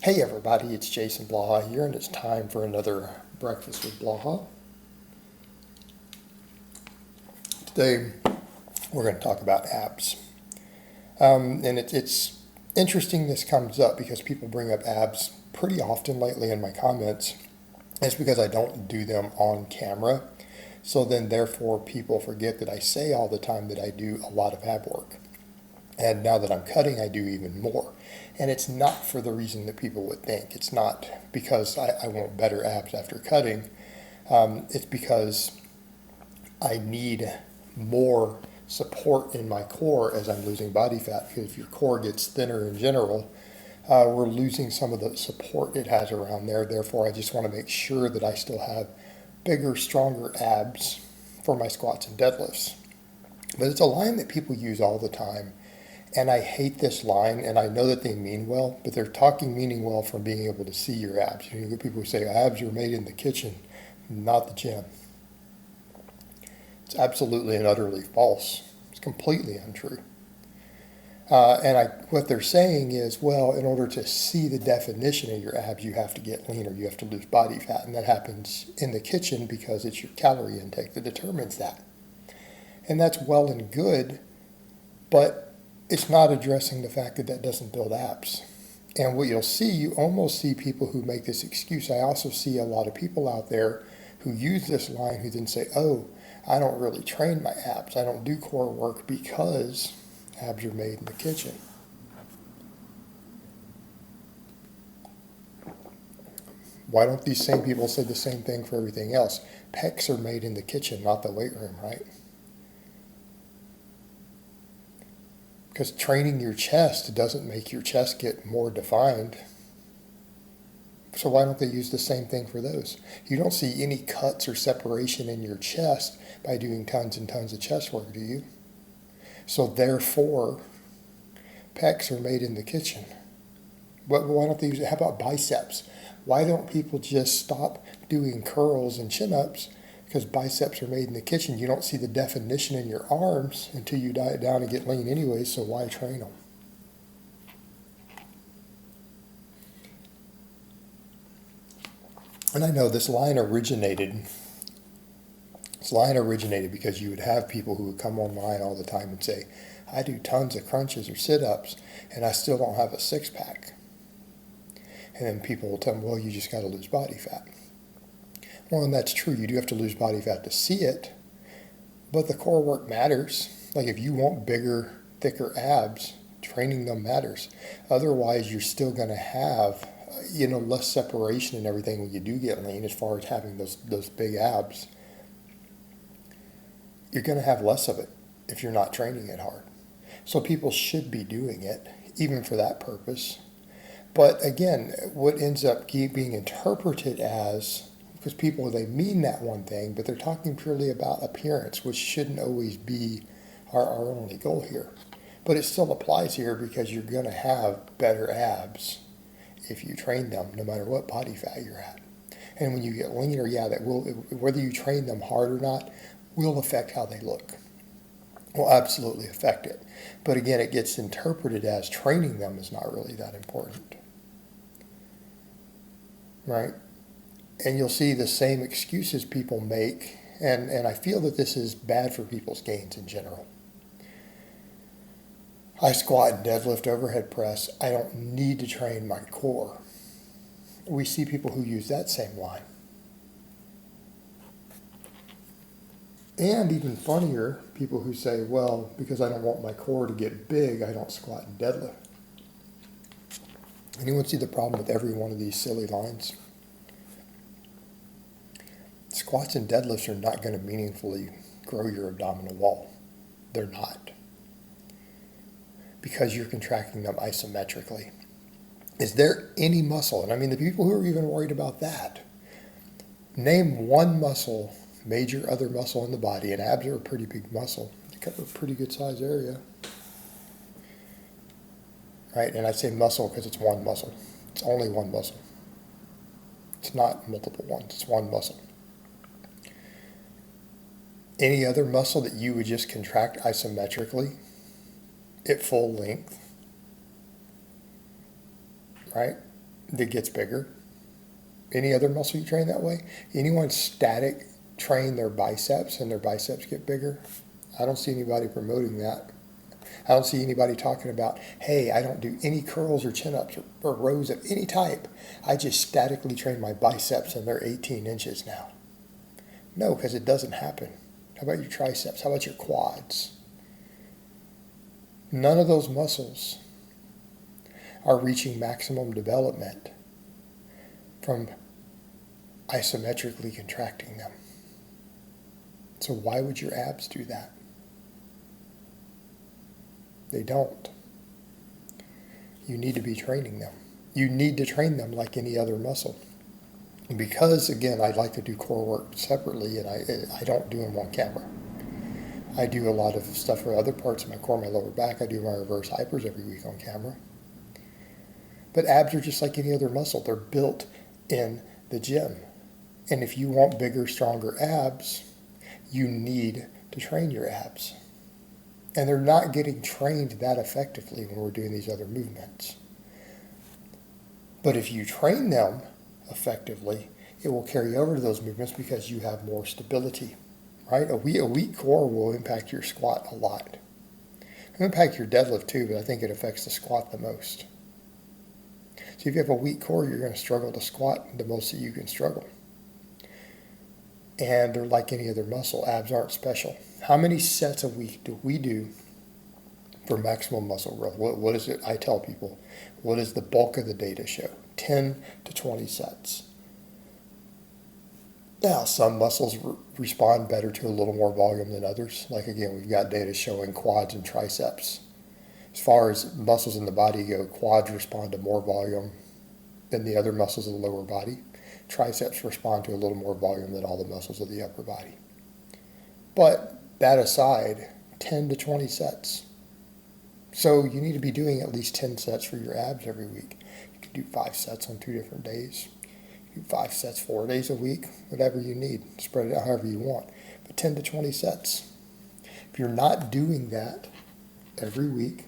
Hey everybody, it's Jason Blaha here, and it's time for another Breakfast with Blaha. Today we're going to talk about abs. And it's interesting this comes up because people bring up abs pretty often lately in my comments. It's because I don't do them on camera. So then therefore people forget that I say all the time that I do a lot of ab work. And now that I'm cutting, I do even more. And it's not for the reason that people would think. It's not because I want better abs after cutting. It's because I need more support in my core as I'm losing body fat. Because if your core gets thinner in general, we're losing some of the support it has around there. Therefore, I just want to make sure that I still have bigger, stronger abs for my squats and deadlifts. But it's a line that people use all the time. And I hate this line, and I know that they mean well, but they're talking meaning well from being able to see your abs. You get people who say abs are made in the kitchen, not the gym. It's absolutely and utterly false. It's completely untrue. What they're saying is, well, in order to see the definition of your abs, you have to get leaner, you have to lose body fat, and that happens in the kitchen because it's your calorie intake that determines that. And that's well and good, but it's not addressing the fact that that doesn't build abs. And what you'll see, you almost see people who make this excuse. I also see a lot of people out there who use this line who then say, oh, I don't really train my abs. I don't do core work because abs are made in the kitchen. Why don't these same people say the same thing for everything else? Pecs are made in the kitchen, not the weight room, right? Because training your chest doesn't make your chest get more defined. So why don't they use the same thing for those? You don't see any cuts or separation in your chest by doing tons and tons of chest work, do you? So therefore, pecs are made in the kitchen. But why don't they use it? How about biceps? Why don't people just stop doing curls and chin-ups? Because biceps are made in the kitchen. You don't see the definition in your arms until you diet down and get lean anyway, so why train them? And I know this line originated because you would have people who would come online all the time and say, I do tons of crunches or sit-ups, and I still don't have a six-pack. And then people will tell them, well, you just got to lose body fat. Well, and that's true. You do have to lose body fat to see it, but the core work matters. Like if you want bigger, thicker abs, training them matters. Otherwise, you're still going to have, less separation and everything when you do get lean as far as having those big abs. You're going to have less of it if you're not training it hard. So people should be doing it, even for that purpose. But again, what ends up being interpreted as, because people, they mean that one thing, but they're talking purely about appearance, which shouldn't always be our only goal here. But it still applies here because you're going to have better abs if you train them, no matter what body fat you're at. And when you get leaner, that will, whether you train them hard or not, will affect how they look. Will absolutely affect it. But again, it gets interpreted as training them is not really that important. Right? And you'll see the same excuses people make, and I feel that this is bad for people's gains in general. I squat and deadlift overhead press. I don't need to train my core. We see people who use that same line. And even funnier, people who say, well, because I don't want my core to get big, I don't squat and deadlift. Anyone see the problem with every one of these silly lines? Squats and deadlifts are not going to meaningfully grow your abdominal wall. They're not. Because you're contracting them isometrically. Is there any muscle, and I mean the people who are even worried about that, name one muscle, major other muscle in the body, and abs are a pretty big muscle. They cover a pretty good size area. Right, and I say muscle because it's one muscle. It's only one muscle. It's not multiple ones, it's one muscle. Any other muscle that you would just contract isometrically at full length, right? that gets bigger? Any other muscle you train that way? Anyone static train their biceps and their biceps get bigger? I don't see anybody promoting that. I don't see anybody talking about, hey, I don't do any curls or chin-ups or rows of any type. I just statically train my biceps and they're 18 inches now. No, because it doesn't happen. How about your triceps? How about your quads? None of those muscles are reaching maximum development from isometrically contracting them. So why would your abs do that? They don't. You need to be training them. You need to train them like any other muscle. Because, again, I like to do core work separately, and I don't do them on camera. I do a lot of stuff for other parts of my core, my lower back. I do my reverse hypers every week on camera. But abs are just like any other muscle. They're built in the gym. And if you want bigger, stronger abs, you need to train your abs. And they're not getting trained that effectively when we're doing these other movements. But if you train them effectively, it will carry over to those movements because you have more stability, right? A weak core will impact your squat a lot. It'll impact your deadlift too, but I think it affects the squat the most. So if you have a weak core, you're going to struggle to squat the most that you can struggle. And they're like any other muscle. Abs aren't special. How many sets a week do we do for maximum muscle growth? What is it? I tell people, what is the bulk of the data show? 10 to 20 sets. Now, some muscles respond better to a little more volume than others. Like, again, we've got data showing quads and triceps. As far as muscles in the body go, quads respond to more volume than the other muscles of the lower body. Triceps respond to a little more volume than all the muscles of the upper body. But that aside, 10 to 20 sets. So you need to be doing at least 10 sets for your abs every week. You can do 5 sets on 2 different days. You do 5 sets 4 days a week, whatever you need. Spread it out however you want. But 10 to 20 sets. If you're not doing that every week,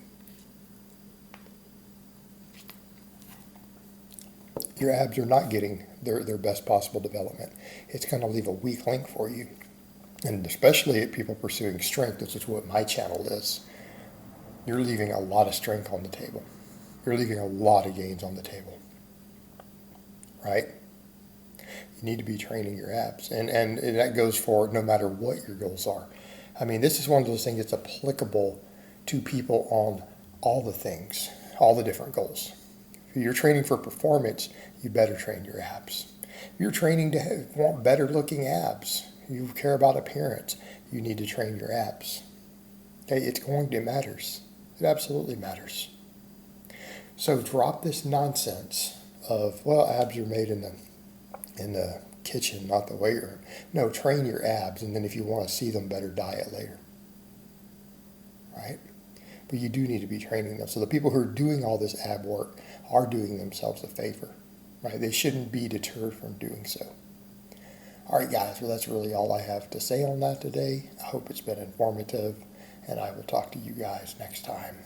your abs are not getting their best possible development. It's going to leave a weak link for you. And especially at people pursuing strength, which is what my channel is, you're leaving a lot of strength on the table. You're leaving a lot of gains on the table. Right? You need to be training your abs. And that goes for no matter what your goals are. I mean, this is one of those things that's applicable to people on all the things, all the different goals. If you're training for performance, you better train your abs. If you're training to want better looking abs, you care about appearance, you need to train your abs. Okay, it matters. It absolutely matters. So drop this nonsense of, well, abs are made in the kitchen, not the weight room. No, train your abs, and then if you want to see them better, diet later. Right? But you do need to be training them. So the people who are doing all this ab work are doing themselves a favor. Right? They shouldn't be deterred from doing so. All right, guys, well, that's really all I have to say on that today. I hope it's been informative, and I will talk to you guys next time.